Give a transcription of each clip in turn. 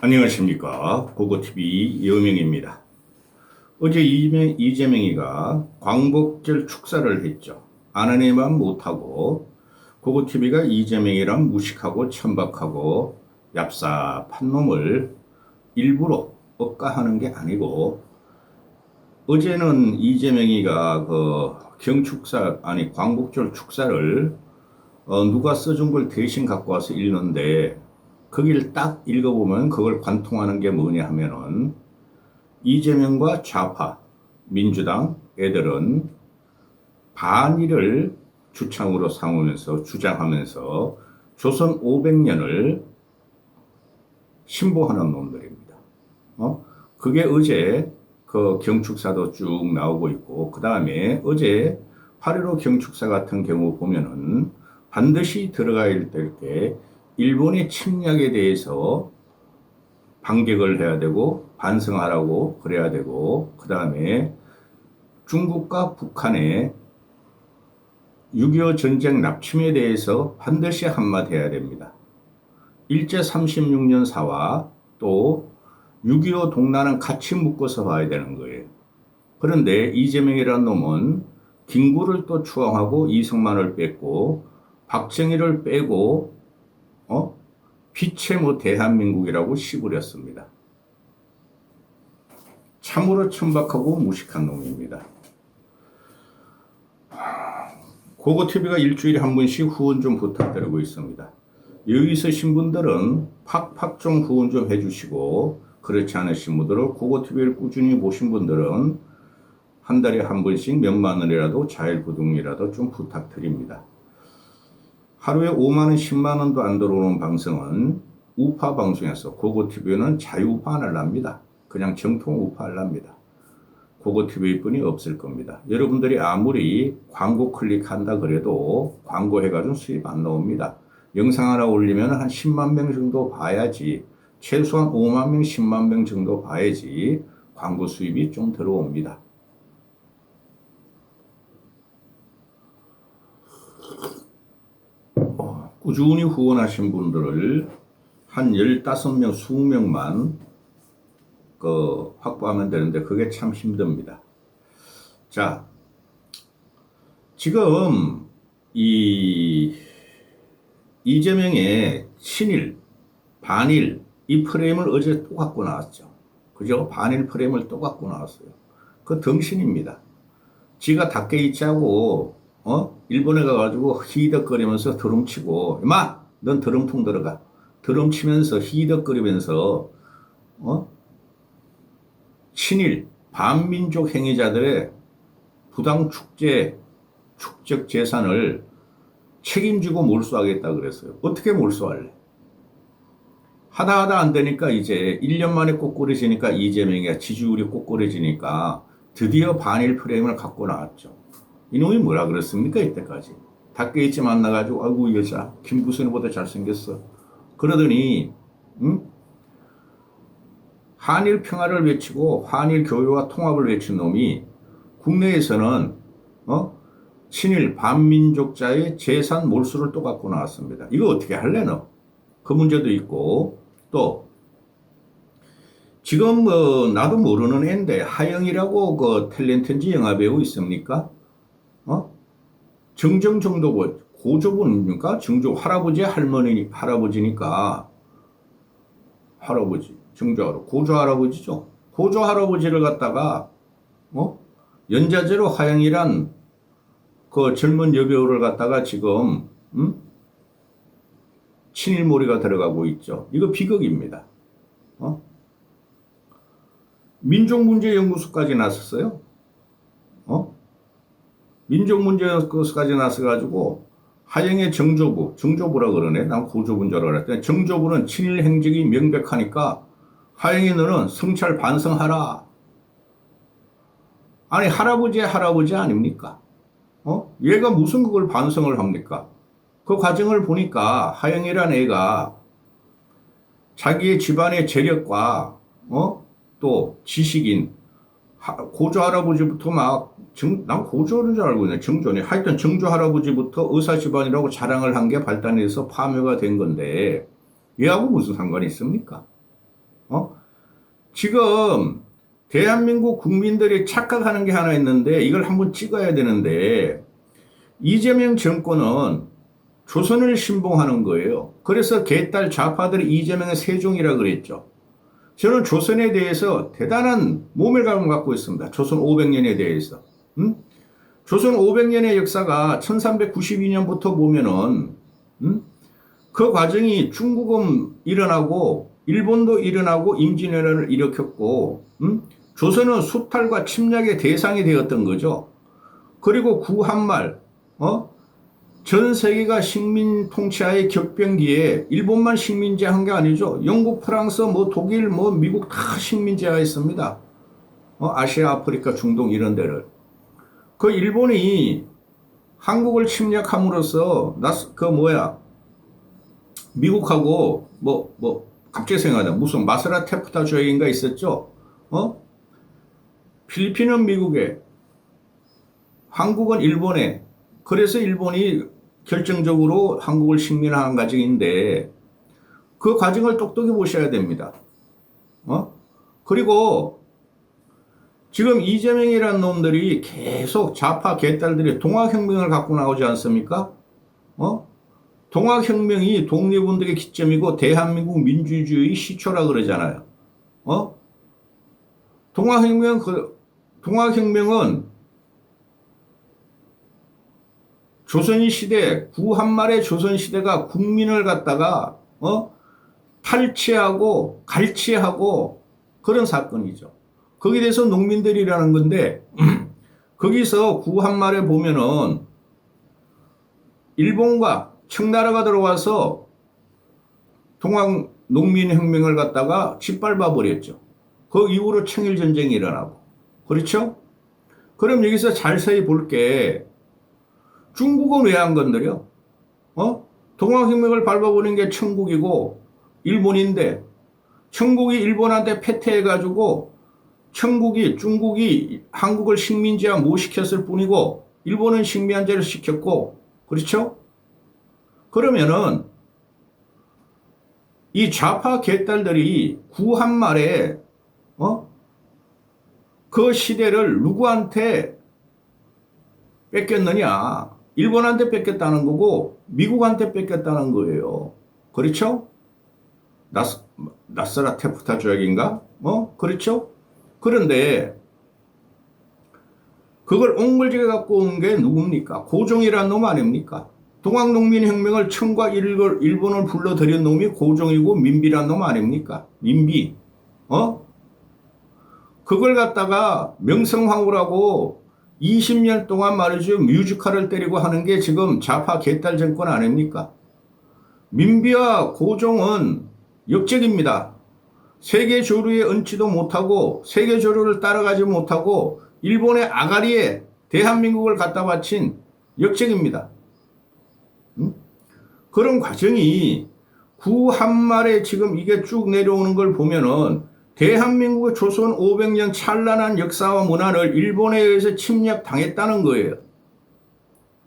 안녕하십니까. 고고TV 여명입니다. 어제 이재명이가 광복절 축사를 했죠. 아는 애만 못하고 고고TV가 이재명이란 무식하고 천박하고 얍삽한 놈을 일부러 억까하는 게 아니고, 어제는 이재명이가 광복절 축사를 누가 써준 걸 대신 갖고 와서 읽는데, 거기를 딱 읽어보면 그걸 관통하는 게 뭐냐 하면은, 이재명과 좌파, 민주당 애들은 반일을 주창으로 삼으면서 주장하면서 조선 500년을 신봉하는 놈들입니다. 그게 어제 그 경축사도 쭉 나오고 있고, 그 다음에 어제 8.15 경축사 같은 경우 보면은 반드시 들어가야 될 때 일본의 침략에 대해서 반격을 해야 되고 반성하라고 그래야 되고, 그 다음에 중국과 북한의 6.25 전쟁 납침에 대해서 반드시 한마디 해야 됩니다. 일제 36년사와 또 6.25 동란은 같이 묶어서 봐야 되는 거예요. 그런데 이재명이라는 놈은 김구를 또 추앙하고 이승만을 뺐고 박정희를 빼고 빛의 대한민국이라고 씹으렸습니다. 참으로 천박하고 무식한 놈입니다. 고고TV가 일주일에 한 번씩 후원 좀 부탁드리고 있습니다. 여기 있으신 분들은 팍팍 좀 후원 좀 해주시고, 그렇지 않으신 분들은 고고TV를 꾸준히 보신 분들은 한 달에 한 번씩 몇만 원이라도 자일구독이라도 좀 부탁드립니다. 하루에 5만원, 10만원도 안 들어오는 방송은 우파 방송에서 고고TV는 자유우파를 합니다. 그냥 정통 우파를 합니다. 고고TV 뿐이 없을 겁니다. 여러분들이 아무리 광고 클릭한다 그래도 광고 해가지고 수입 안 나옵니다. 영상 하나 올리면 한 10만 명 정도 봐야지, 최소한 5만 명, 10만 명 정도 봐야지 광고 수입이 좀 들어옵니다. 꾸준히 후원하신 분들을 한 15명, 20명만 확보하면 되는데 그게 참 힘듭니다. 자, 지금 이재명의 친일, 반일 이 프레임을 어제 또 갖고 나왔죠. 그죠? 반일 프레임을 또 갖고 나왔어요. 그 덩신입니다. 지가 닭게이치하고 일본에 가가지고 히덕거리면서 드럼치고, 임마! 넌 드럼통 들어가. 드럼치면서 히덕거리면서 친일, 반민족 행위자들의 부당 축적 재산을 책임지고 몰수하겠다 그랬어요. 어떻게 몰수할래? 하다 안 되니까 이제 1년 만에 꼬꾸라지니까 이재명이가 지지율이 꼬꾸라지니까 드디어 반일 프레임을 갖고 나왔죠. 이놈이 뭐라 그랬습니까? 이때까지 닭게이츠 만나가지고 아이고 이 여자 김부선보다 잘생겼어 그러더니 한일 평화를 외치고 한일 교류와 통합을 외친 놈이 국내에서는 친일 반민족자의 재산 몰수를 또 갖고 나왔습니다. 이거 어떻게 할래 너? 그 문제도 있고, 또 지금 나도 모르는 애인데 하영이라고 그 탤런트인지 영화배우 있습니까? 정정 정도고 고조분입니까? 정조 할아버지 할아버지니까 할아버지 정조하러 고조 할아버지죠. 고조 할아버지를 갖다가 연자제로 하영이란 그 젊은 여배우를 갖다가 지금 친일몰이가 들어가고 있죠. 이거 비극입니다. 민족문제연구소까지 나섰어요. 민족문제연구소까지 나서가지고 하영의 정조부라 그러네. 난 고조부인 줄 알았더니 정조부는 친일 행적이 명백하니까 하영이 너는 성찰 반성하라. 아니 할아버지 아닙니까? 얘가 무슨 그걸 반성을 합니까? 그 과정을 보니까 하영이란 애가 자기의 집안의 재력과 또 지식인 고조 할아버지부터 난 고조인 줄 알고 있네. 정조네. 하여튼 정조 할아버지부터 의사 집안이라고 자랑을 한 게 발단해서 파묘가 된 건데 얘하고 무슨 상관이 있습니까? 어? 지금 대한민국 국민들이 착각하는 게 하나 있는데 이걸 한번 찍어야 되는데 이재명 정권은 조선을 신봉하는 거예요. 그래서 개딸 좌파들이 이재명의 세종이라 그랬죠. 저는 조선에 대해서 대단한 모멸감을 갖고 있습니다. 조선 500년에 대해서. 조선 500년의 역사가 1392년부터 보면은 그 과정이 중국은 일어나고 일본도 일어나고 임진왜란을 일으켰고 조선은 수탈과 침략의 대상이 되었던 거죠. 그리고 구한말 전 세계가 식민 통치하의 격변기에 일본만 식민지한 게 아니죠. 영국, 프랑스, 독일, 미국 다 식민지하였습니다. 아시아, 아프리카, 중동 이런 데를. 그 일본이 한국을 침략함으로써 미국하고 갑자기 생각나 무슨 마사라 테프타 조약인가 있었죠. 필리핀은 미국에, 한국은 일본에. 그래서 일본이 결정적으로 한국을 식민한 과정인데 그 과정을 똑똑히 보셔야 됩니다. 그리고 지금 이재명이라는 놈들이 계속 좌파 개딸들이 동학혁명을 갖고 나오지 않습니까? 동학혁명이 독립운동의 기점이고 대한민국 민주주의 시초라 그러잖아요. 동학혁명은 조선시대, 구한말의 조선시대가 국민을 갖다가, 탈취하고, 갈취하고, 그런 사건이죠. 거기에 대해서 농민들이라는 건데, 거기서 구한말에 보면은, 일본과 청나라가 들어와서 동학 농민혁명을 갖다가 짓밟아 버렸죠. 그 이후로 청일전쟁이 일어나고. 그렇죠? 그럼 여기서 자세히 볼게. 중국은 왜 안 건드려? 동학혁명을 밟아버린 게 청국이고 일본인데 청국이 일본한테 패퇴해가지고 중국이 한국을 식민지화 못 시켰을 뿐이고 일본은 식민지화를 시켰고 그렇죠? 그러면은 이 좌파 개딸들이 구한말에 그 시대를 누구한테 뺏겼느냐? 일본한테 뺏겼다는 거고 미국한테 뺏겼다는 거예요. 그렇죠? 나사라 테프타 조약인가? 그렇죠? 그런데 그걸 옹물지게 갖고 온 게 누굽니까? 고종이라는 놈 아닙니까? 동학농민혁명을 청과 일본을 불러들인 놈이 고종이고 민비라는 놈 아닙니까? 민비. 그걸 갖다가 명성황후라고 20년 동안 말이죠. 뮤지컬을 때리고 하는 게 지금 좌파 개딸 정권 아닙니까? 민비와 고종은 역적입니다. 세계 조류에 얹지도 못하고 세계 조류를 따라가지 못하고 일본의 아가리에 대한민국을 갖다 바친 역적입니다. 그런 과정이 구한말에 지금 이게 쭉 내려오는 걸 보면은 대한민국의 조선 500년 찬란한 역사와 문화를 일본에 의해서 침략당했다는 거예요.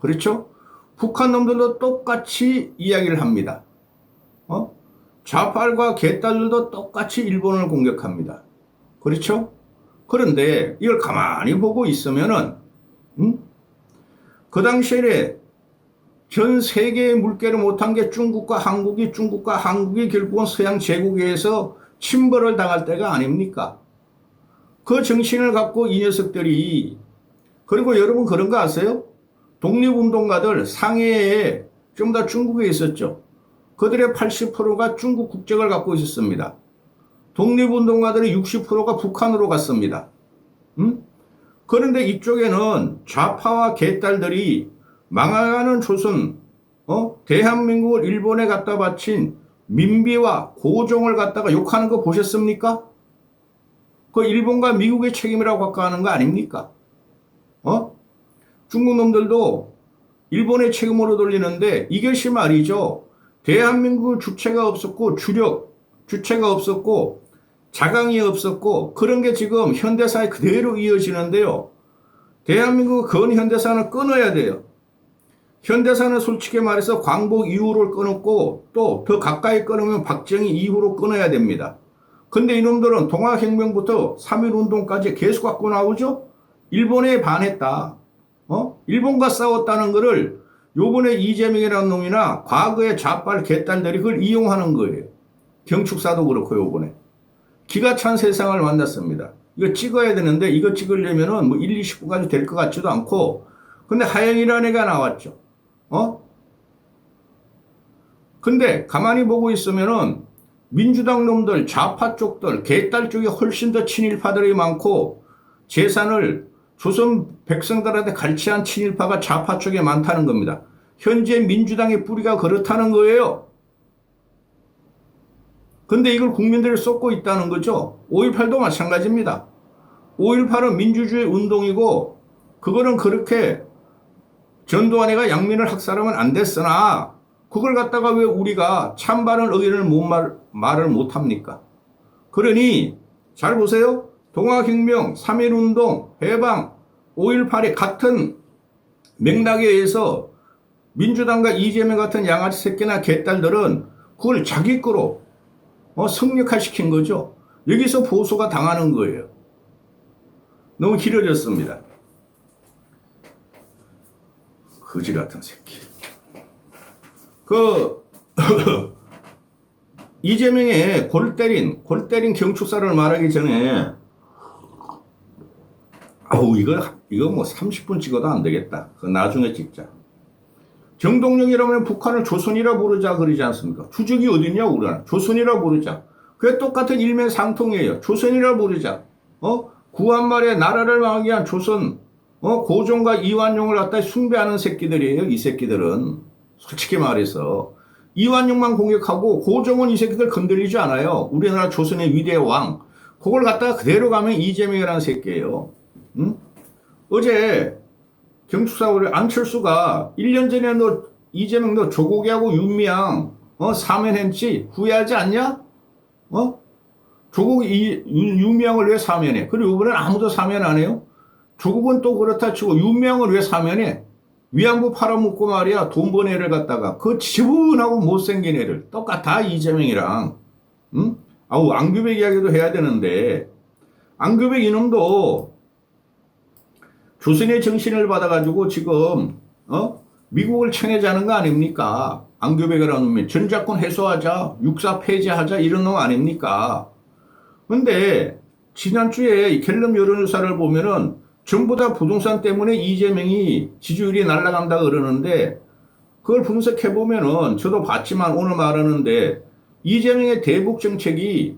그렇죠? 북한 놈들도 똑같이 이야기를 합니다. 좌팔과 개딸들도 똑같이 일본을 공격합니다. 그렇죠? 그런데 이걸 가만히 보고 있으면은 그 당시에 전 세계의 물개를 못한 게 중국과 한국이 결국은 서양 제국에 의해서 침벌을 당할 때가 아닙니까? 그 정신을 갖고 이 녀석들이 그리고 여러분 그런 거 아세요? 독립운동가들 상해에 좀 더 중국에 있었죠. 그들의 80%가 중국 국적을 갖고 있었습니다. 독립운동가들의 60%가 북한으로 갔습니다. 그런데 이쪽에는 좌파와 개딸들이 망하는 조선, 대한민국을 일본에 갖다 바친 민비와 고종을 갖다가 욕하는 거 보셨습니까? 그 일본과 미국의 책임이라고 갖고 하는 거 아닙니까? 중국 놈들도 일본의 책임으로 돌리는데 이것이 말이죠. 대한민국 주체가 없었고 주체가 없었고 자강이 없었고 그런 게 지금 현대사에 그대로 이어지는데요. 대한민국 근현대사는 끊어야 돼요. 현대사는 솔직히 말해서 광복 이후로 끊었고 또 더 가까이 끊으면 박정희 이후로 끊어야 됩니다. 근데 이놈들은 동학혁명부터 3.1운동까지 계속 갖고 나오죠? 일본에 반했다. 일본과 싸웠다는 거를 요번에 이재명이라는 놈이나 과거의 좌빨 개딸들이 그걸 이용하는 거예요. 경축사도 그렇고 요번에. 기가 찬 세상을 만났습니다. 이거 찍어야 되는데 이거 찍으려면은 뭐 1, 20분까지 될 것 같지도 않고 근데 하영이라는 애가 나왔죠. 근데 가만히 보고 있으면은 민주당 놈들, 좌파 쪽들, 개딸 쪽이 훨씬 더 친일파들이 많고 재산을 조선 백성들한테 갈취한 친일파가 좌파 쪽에 많다는 겁니다. 현재 민주당의 뿌리가 그렇다는 거예요. 근데 이걸 국민들이 쏟고 있다는 거죠. 5.18도 마찬가지입니다. 5.18은 민주주의 운동이고 그거는 그렇게 전두환이가 양민을 학살하면 안 됐으나 그걸 갖다가 왜 우리가 찬바른 의견을 말을 못합니까? 그러니 잘 보세요. 동학혁명, 3.1운동, 해방, 5.18이 같은 맥락에 의해서 민주당과 이재명 같은 양아치 새끼나 개딸들은 그걸 자기 거로 성역화시킨 거죠. 여기서 보수가 당하는 거예요. 너무 길어졌습니다. 거지 같은 새끼. 이재명의 골 때린 경축사를 말하기 전에 이거 뭐 30분 찍어도 안 되겠다. 그거 나중에 찍자. 정동영이라면 북한을 조선이라 부르자 그러지 않습니까? 주적이 어딨냐 우리나라. 조선이라 부르자. 그게 똑같은 일맥상통이에요. 조선이라 부르자. 구한말에 나라를 망하게 한 조선 고종과 이완용을 갖다 숭배하는 새끼들이에요. 이 새끼들은 솔직히 말해서 이완용만 공격하고 고종은 이 새끼들 건들리지 않아요. 우리나라 조선의 위대의 왕. 그걸 갖다가 그대로 가면 이재명이라는 새끼예요. 응? 어제 경축사고를 안철수가 1년 전에 너 이재명 너 조국이하고 윤미향 사면했지 후회하지 않냐? 조국이 윤미향을 왜 사면해? 그리고 이번엔 아무도 사면 안 해요? 조국은 또 그렇다 치고 윤미향을 왜 사면해? 위안부 팔아먹고 말이야 돈 번 애를 갖다가 그 지분하고 못생긴 애를 똑같아 이재명이랑. 응? 안규백 이야기도 해야 되는데 안규백 이놈도 조선의 정신을 받아가지고 지금 미국을 청해자는 거 아닙니까? 안규백이라는 놈이 전작권 해소하자, 육사 폐지하자 이런 놈 아닙니까? 근데 지난주에 갤럽 여론조사를 보면은 전부 다 부동산 때문에 이재명이 지지율이 날아간다 그러는데 그걸 분석해보면은 저도 봤지만 오늘 말하는데 이재명의 대북 정책이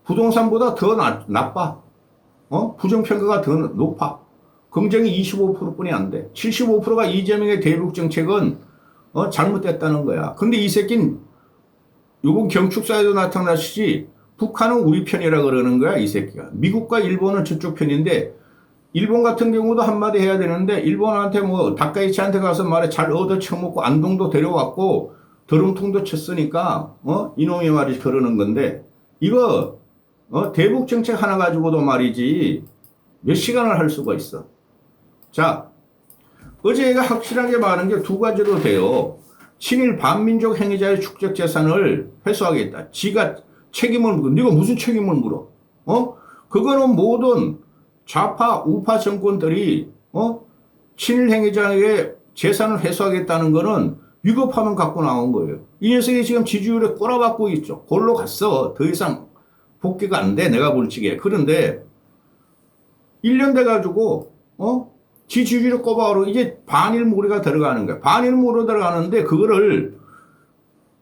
부동산보다 더 나빠. 부정평가가 더 높아. 긍정이 25%뿐이 안 돼. 75%가 이재명의 대북 정책은 잘못됐다는 거야. 근데 이 새끼는 요번 경축사에도 나타나시지 북한은 우리 편이라 그러는 거야 이 새끼가. 미국과 일본은 저쪽 편인데 일본 같은 경우도 한마디 해야 되는데 일본한테 뭐 다카이치한테 가서 말에 잘 얻어 처먹고 안동도 데려왔고 드럼통도 쳤으니까 이놈이 말이 그러는 건데 이거 대북 정책 하나 가지고도 말이지 몇 시간을 할 수가 있어. 자, 어제 얘가 확실하게 말하는 게 두 가지로 돼요. 친일 반민족 행위자의 축적 재산을 회수하겠다. 지가 책임을 물어. 네가 무슨 책임을 물어? 그거는 모든 좌파 우파 정권들이 친일 행위자의 재산을 회수하겠다는 거는 위급하면 갖고 나온 거예요. 이 녀석이 지금 지지율에 꼬라박고 있죠. 골로 갔어. 더 이상 복귀가 안 돼. 내가 볼 적에. 그런데 1년 돼가지고 지지율을 꼽아오르고 이제 반일모리가 들어가는 거야. 반일모로 들어가는데 그거를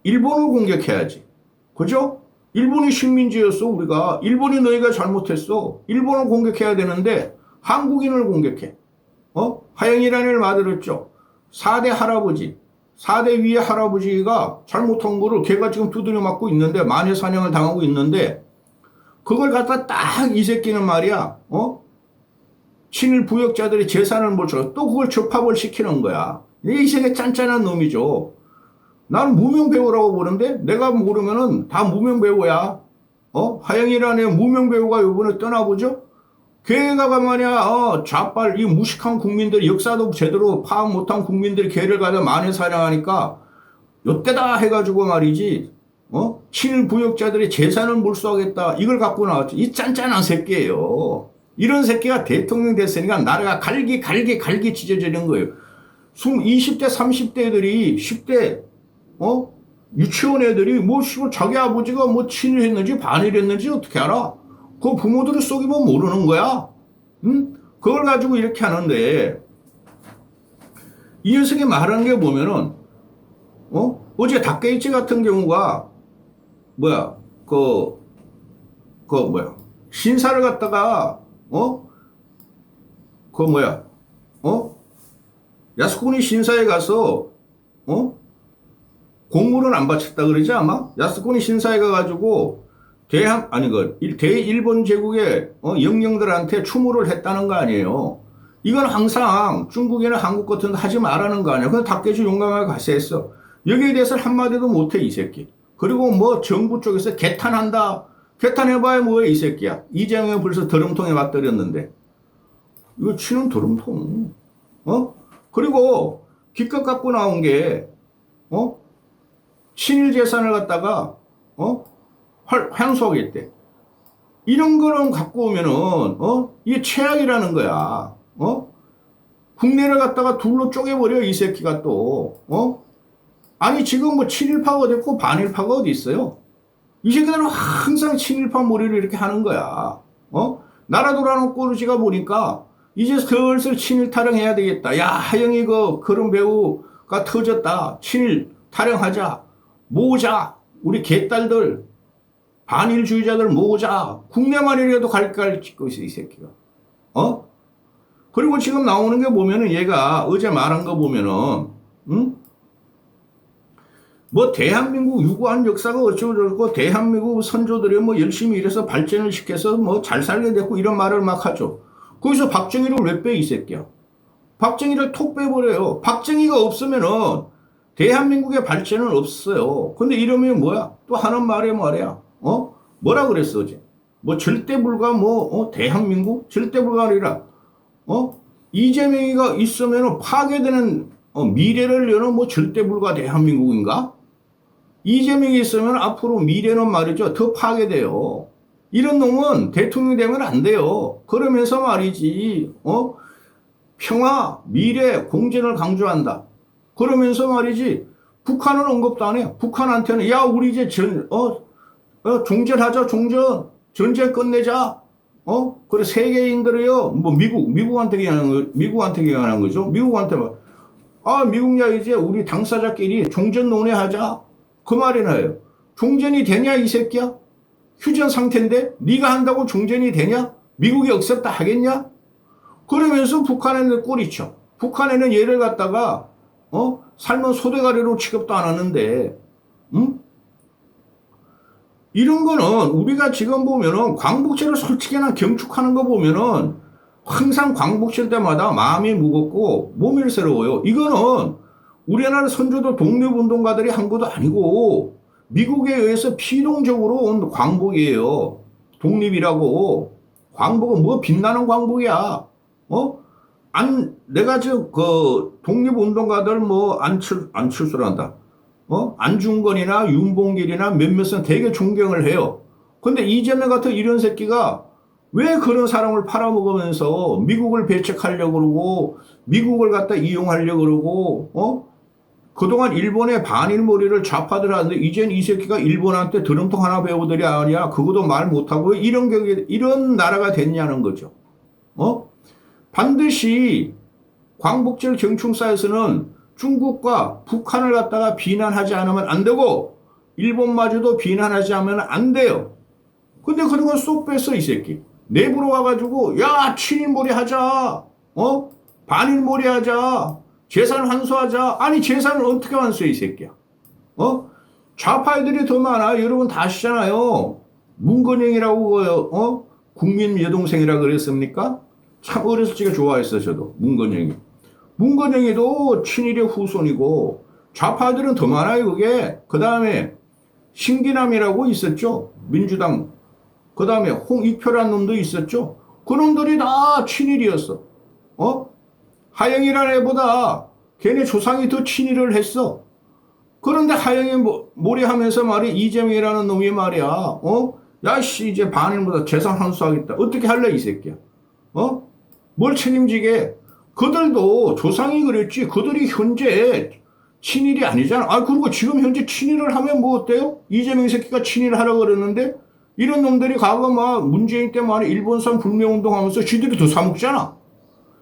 일본을 공격해야지. 그죠? 일본이 식민지였어 우리가. 일본이 너희가 잘못했어. 일본을 공격해야 되는데 한국인을 공격해. 하영이라는 애를 만들었죠. 4대 할아버지. 4대 위의 할아버지가 잘못한 거를 걔가 지금 두드려 맞고 있는데 만해사냥을 당하고 있는데 그걸 갖다 딱 이 새끼는 말이야. 친일 부역자들이 재산을 못 줘. 또 그걸 접합을 시키는 거야. 이 새끼 짠짠한 놈이죠. 나는 무명배우라고 보는데 내가 모르면은 다 무명배우야. 하영이라는 애 무명배우가 요번에 떠나보죠? 걔가 말이야, 좌빨, 이 무식한 국민들, 역사도 제대로 파악 못한 국민들이 걔를 가져 만해사냥하니까, 요때다 해가지고 말이지, 친일 부역자들의 재산을 몰수하겠다. 이걸 갖고 나왔죠. 이 짠짠한 새끼예요. 이런 새끼가 대통령 됐으니까 나라가 갈기 찢어지는 거예요. 20대, 30대 애들이 10대, 유치원 애들이 뭐, 자기 아버지가 뭐 친일했는지 반일했는지 어떻게 알아? 그 부모들을 속이면 모르는 거야. 응? 그걸 가지고 이렇게 하는데, 이 녀석이 말하는 게 보면은, 어제 닥게이츠 같은 경우가, 신사를 갖다가, 야스쿠니 신사에 가서, 공물은 안 바쳤다 그러지 아마? 야스쿠니 신사에 가가지고, 대일본 제국의, 영령들한테 추모를 했다는 거 아니에요. 이건 항상 중국이나 한국 같은 데 하지 말라는 거 아니야. 그래서 닥게이츠 용감하게 가서 했어. 여기에 대해서 한마디도 못해, 이 새끼. 그리고 뭐 정부 쪽에서 개탄한다. 개탄해봐야 뭐야, 이 새끼야. 이재명이 벌써 드럼통에 맞들였는데. 이거 치는 드럼통. 그리고 기껏 갖고 나온 게, 친일 재산을 갖다가, 환수하겠대. 이런 거는 갖고 오면은, 이게 최악이라는 거야. 국내를 갖다가 둘로 쪼개버려, 이 새끼가 또. 아니, 지금 뭐 친일파가 어디 있고 반일파가 어디 있어요? 이 새끼들은 항상 친일파 몰이를 이렇게 하는 거야. 나라 돌아놓고 그러지가 보니까 이제 슬슬 친일 타령해야 되겠다. 야, 하영이 그런 배우가 터졌다. 친일 타령하자. 모으자. 우리 개딸들, 반일주의자들 모으자. 국내만이라도 갈깔 찍고 있어, 이 새끼가. 그리고 지금 나오는 게 보면은 얘가 어제 말한 거 보면은, 뭐 대한민국 유구한 역사가 어쩌고 대한민국 선조들이 뭐 열심히 일해서 발전을 시켜서 뭐 잘 살게 됐고 이런 말을 막 하죠. 거기서 박정희를 왜 빼, 이 새끼야? 박정희를 톡 빼버려요. 박정희가 없으면은 대한민국의 발전은 없어요. 근데 이러면 뭐야? 또 하는 말이야. 뭐라 그랬어, 어제? 뭐 절대 불가 대한민국? 절대 불가 아니라, 이재명이가 있으면은 파괴되는 미래를 여는 뭐 절대 불가 대한민국인가? 이재명이 있으면 앞으로 미래는 말이죠. 더 파괴돼요. 이런 놈은 대통령이 되면 안 돼요. 그러면서 말이지, 평화, 미래, 공존을 강조한다. 그러면서 말이지, 북한은 언급도 안 해요. 북한한테는, 야, 우리 이제 종전하자, 종전. 전쟁 끝내자. 그래, 세계인들이요. 뭐, 미국한테 얘기하는 거죠. 미국한테 막, 미국야, 이제 우리 당사자끼리 종전 논의하자. 그 말이나 해요. 종전이 되냐, 이 새끼야? 휴전 상태인데? 네가 한다고 종전이 되냐? 미국이 억셉다 하겠냐? 그러면서 북한에는 꼬리쳐. 북한에는 얘를 갖다가, 삶은 소대가리로 취급도 안 하는데, 이런 거는 우리가 지금 보면은 광복절을 솔직히나 경축하는 거 보면은 항상 광복절 때마다 마음이 무겁고 몸이 새로워요. 이거는 우리나라 선조도 독립운동가들이 한 것도 아니고 미국에 의해서 피동적으로 온 광복이에요. 독립이라고. 광복은 뭐 빛나는 광복이야. 내가 독립운동가들 안칠수란다. 안중근이나 윤봉길이나 몇몇은 되게 존경을 해요. 근데 이재명 같은 이런 새끼가 왜 그런 사람을 팔아먹으면서 미국을 배척하려고 그러고 미국을 갖다 이용하려고 그러고 그동안 일본의 반일몰이를 좌파들 하는데 이젠 이 새끼가 일본한테 드럼통 하나 배우들이 아니야. 그것도 말 못하고 이런 나라가 됐냐는 거죠. 반드시 광복절 경축사에서는 중국과 북한을 갖다가 비난하지 않으면 안 되고 일본마저도 비난하지 않으면 안 돼요. 근데 그런 건 쏙 뺐어, 이 새끼. 내부로 와가지고 야, 친일몰이 하자. 반일몰이 하자. 재산 환수하자. 아니, 재산을 어떻게 환수해, 이 새끼야. 좌파애들이 더 많아. 여러분 다 아시잖아요. 문건영이라고 국민 여동생이라 그랬습니까? 참 어렸을 적에 좋아했어, 저도. 문건영이. 문건영이도 친일의 후손이고 좌파들은 더 많아요, 그게. 그 다음에 신기남이라고 있었죠. 민주당. 그 다음에 홍익표란 놈도 있었죠. 그 놈들이 다 친일이었어. 하영이라는 애보다 걔네 조상이 더 친일을 했어. 그런데 하영이 몰이하면서 말이야, 이재명이라는 놈이 말이야, 야, 씨, 이제 반일보다 재산 환수하겠다. 어떻게 할래, 이 새끼야? 뭘 책임지게? 그들도 조상이 그랬지. 그들이 현재 친일이 아니잖아. 아, 그리고 지금 현재 친일을 하면 뭐 어때요? 이재명 새끼가 친일 하라고 그러는데, 이런 놈들이 과거 막 문재인 때 말이야, 일본산 불매운동 하면서 지들이 더 사먹잖아.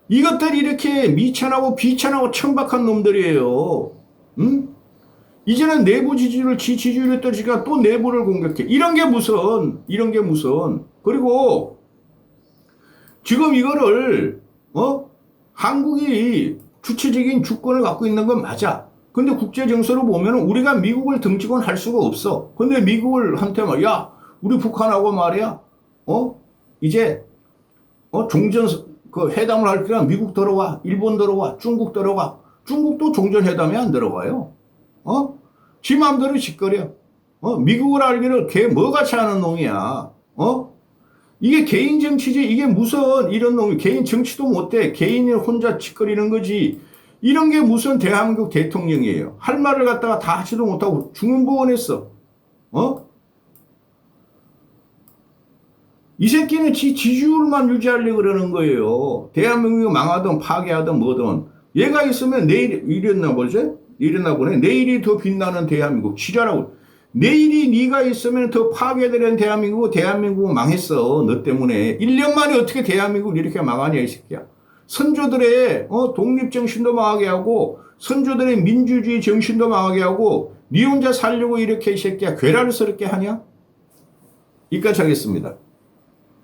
이것들이 이렇게 미천하고 비천하고 천박한 놈들이에요. 응? 이제는 내부 지지율을 지지율에 떨어지니까 또 내부를 공격해. 이런 게 무슨. 그리고 지금 이거를 한국이 주체적인 주권을 갖고 있는 건 맞아. 근데 국제 정서로 보면 우리가 미국을 등지곤 할 수가 없어. 근데 미국을 한테 말이야, 야, 우리 북한하고 말이야, 이제 종전 그 회담을 할 때는 미국 들어와, 일본 들어와, 중국 들어와. 중국도 종전 회담에 안 들어가요. 지 마음대로 짓거려. 미국을 알기를 걔 뭐같이 하는 놈이야. 이게 개인 정치지. 이게 무슨 이런 놈이 개인 정치도 못해. 개인이 혼자 짓거리는 거지. 이런 게 무슨 대한민국 대통령이에요. 할 말을 갖다가 다 하지도 못하고 중언부언했어. 이 새끼는 지지율만 유지하려고 그러는 거예요. 대한민국이 망하든 파괴하든 뭐든. 얘가 있으면 내일 이랬나 보네. 내일이 더 빛나는 대한민국. 지랄하고. 내일이 네가 있으면 더 파괴되는 대한민국은 망했어. 너 때문에. 1년 만에 어떻게 대한민국을 이렇게 망하냐, 이 새끼야. 선조들의 독립정신도 망하게 하고, 선조들의 민주주의 정신도 망하게 하고, 네 혼자 살려고 이렇게 이 새끼야 괴랄스럽게 하냐? 이까지 하겠습니다.